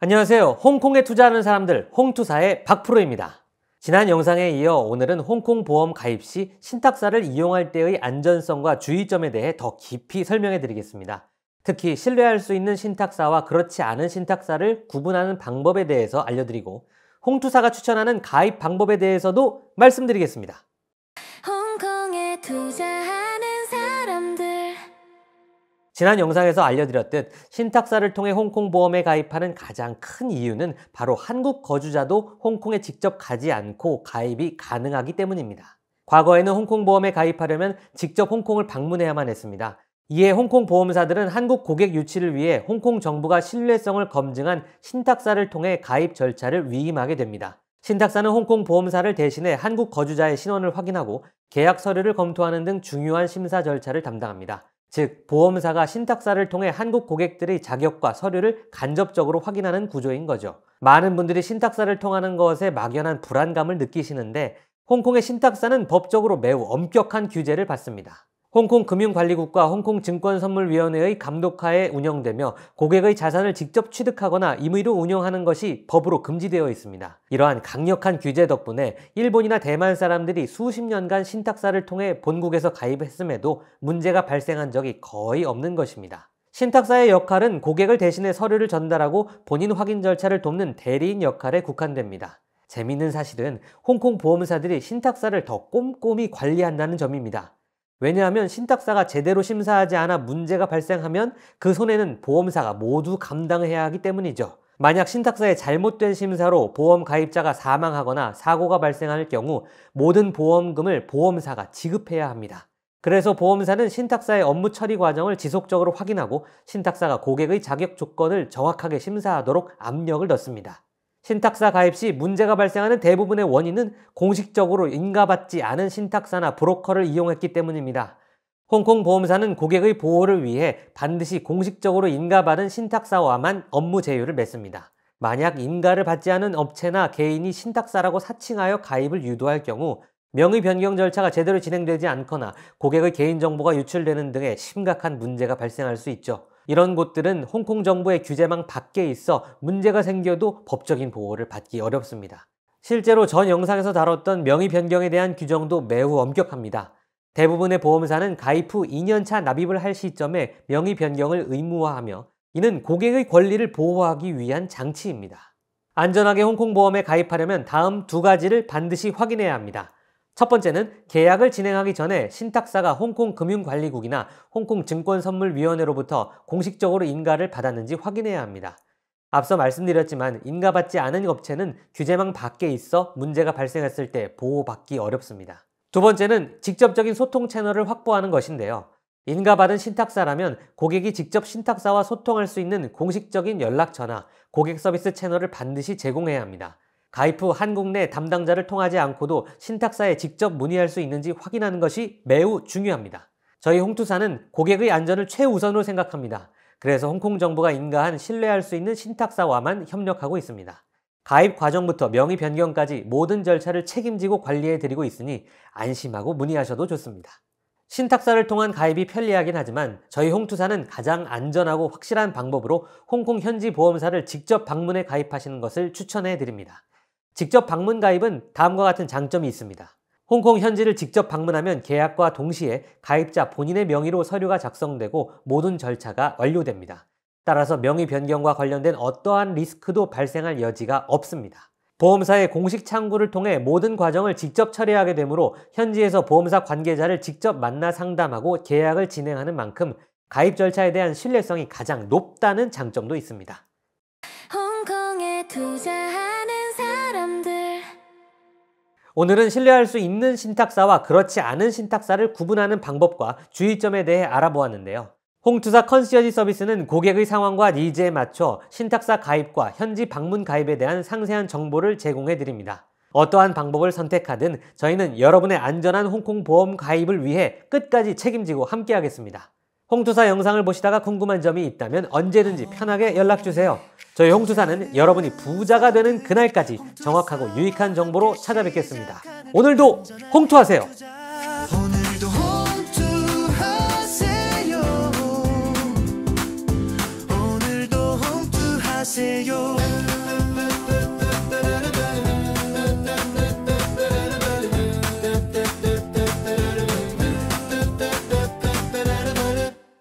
안녕하세요. 홍콩에 투자하는 사람들 홍투사의 박프로입니다. 지난 영상에 이어 오늘은 홍콩 보험 가입 시 신탁사를 이용할 때의 안전성과 주의점에 대해 더 깊이 설명해 드리겠습니다. 특히 신뢰할 수 있는 신탁사와 그렇지 않은 신탁사를 구분하는 방법에 대해서 알려드리고 홍투사가 추천하는 가입 방법에 대해서도 말씀드리겠습니다. 홍콩에 투자하는 사람들. 지난 영상에서 알려드렸듯 신탁사를 통해 홍콩 보험에 가입하는 가장 큰 이유는 바로 한국 거주자도 홍콩에 직접 가지 않고 가입이 가능하기 때문입니다. 과거에는 홍콩 보험에 가입하려면 직접 홍콩을 방문해야만 했습니다. 이에 홍콩 보험사들은 한국 고객 유치를 위해 홍콩 정부가 신뢰성을 검증한 신탁사를 통해 가입 절차를 위임하게 됩니다. 신탁사는 홍콩 보험사를 대신해 한국 거주자의 신원을 확인하고 계약 서류를 검토하는 등 중요한 심사 절차를 담당합니다. 즉, 보험사가 신탁사를 통해 한국 고객들의 자격과 서류를 간접적으로 확인하는 구조인 거죠. 많은 분들이 신탁사를 통하는 것에 막연한 불안감을 느끼시는데 홍콩의 신탁사는 법적으로 매우 엄격한 규제를 받습니다. 홍콩 금융관리국과 홍콩 증권선물위원회의 감독하에 운영되며 고객의 자산을 직접 취득하거나 임의로 운용하는 것이 법으로 금지되어 있습니다. 이러한 강력한 규제 덕분에 일본이나 대만 사람들이 수십 년간 신탁사를 통해 본국에서 가입했음에도 문제가 발생한 적이 거의 없는 것입니다. 신탁사의 역할은 고객을 대신해 서류를 전달하고 본인 확인 절차를 돕는 대리인 역할에 국한됩니다. 재미있는 사실은 홍콩 보험사들이 신탁사를 더 꼼꼼히 관리한다는 점입니다. 왜냐하면 신탁사가 제대로 심사하지 않아 문제가 발생하면 그 손해는 보험사가 모두 감당해야 하기 때문이죠. 만약 신탁사의 잘못된 심사로 보험 가입자가 사망하거나 사고가 발생할 경우 모든 보험금을 보험사가 지급해야 합니다. 그래서 보험사는 신탁사의 업무 처리 과정을 지속적으로 확인하고 신탁사가 고객의 자격 조건을 정확하게 심사하도록 압력을 넣습니다. 신탁사 가입 시 문제가 발생하는 대부분의 원인은 공식적으로 인가받지 않은 신탁사나 브로커를 이용했기 때문입니다. 홍콩 보험사는 고객의 보호를 위해 반드시 공식적으로 인가받은 신탁사와만 업무 제휴를 맺습니다. 만약 인가를 받지 않은 업체나 개인이 신탁사라고 사칭하여 가입을 유도할 경우 명의 변경 절차가 제대로 진행되지 않거나 고객의 개인정보가 유출되는 등의 심각한 문제가 발생할 수 있죠. 이런 곳들은 홍콩 정부의 규제망 밖에 있어 문제가 생겨도 법적인 보호를 받기 어렵습니다. 실제로 전 영상에서 다뤘던 명의 변경에 대한 규정도 매우 엄격합니다. 대부분의 보험사는 가입 후 2년차 납입을 할 시점에 명의 변경을 의무화하며 이는 고객의 권리를 보호하기 위한 장치입니다. 안전하게 홍콩 보험에 가입하려면 다음 두 가지를 반드시 확인해야 합니다. 첫 번째는 계약을 진행하기 전에 신탁사가 홍콩 금융관리국이나 홍콩 증권선물위원회로부터 공식적으로 인가를 받았는지 확인해야 합니다. 앞서 말씀드렸지만 인가받지 않은 업체는 규제망 밖에 있어 문제가 발생했을 때 보호받기 어렵습니다. 두 번째는 직접적인 소통 채널을 확보하는 것인데요. 인가받은 신탁사라면 고객이 직접 신탁사와 소통할 수 있는 공식적인 연락처나 고객 서비스 채널을 반드시 제공해야 합니다. 가입 후 한국 내 담당자를 통하지 않고도 신탁사에 직접 문의할 수 있는지 확인하는 것이 매우 중요합니다. 저희 홍투사는 고객의 안전을 최우선으로 생각합니다. 그래서 홍콩 정부가 인가한 신뢰할 수 있는 신탁사와만 협력하고 있습니다. 가입 과정부터 명의 변경까지 모든 절차를 책임지고 관리해드리고 있으니 안심하고 문의하셔도 좋습니다. 신탁사를 통한 가입이 편리하긴 하지만 저희 홍투사는 가장 안전하고 확실한 방법으로 홍콩 현지 보험사를 직접 방문해 가입하시는 것을 추천해드립니다. 직접 방문 가입은 다음과 같은 장점이 있습니다. 홍콩 현지를 직접 방문하면 계약과 동시에 가입자 본인의 명의로 서류가 작성되고 모든 절차가 완료됩니다. 따라서 명의 변경과 관련된 어떠한 리스크도 발생할 여지가 없습니다. 보험사의 공식 창구를 통해 모든 과정을 직접 처리하게 되므로 현지에서 보험사 관계자를 직접 만나 상담하고 계약을 진행하는 만큼 가입 절차에 대한 신뢰성이 가장 높다는 장점도 있습니다. 홍콩에 투자하는 사람들. 오늘은 신뢰할 수 있는 신탁사와 그렇지 않은 신탁사를 구분하는 방법과 주의점에 대해 알아보았는데요. 홍투사 컨시어지 서비스는 고객의 상황과 니즈에 맞춰 신탁사 가입과 현지 방문 가입에 대한 상세한 정보를 제공해 드립니다. 어떠한 방법을 선택하든 저희는 여러분의 안전한 홍콩 보험 가입을 위해 끝까지 책임지고 함께하겠습니다. 홍투사 영상을 보시다가 궁금한 점이 있다면 언제든지 편하게 연락주세요. 저희 홍투사는 여러분이 부자가 되는 그날까지 정확하고 유익한 정보로 찾아뵙겠습니다. 오늘도 홍투하세요. 오늘도 홍투하세요. 오늘도 홍투하세요. 함께해요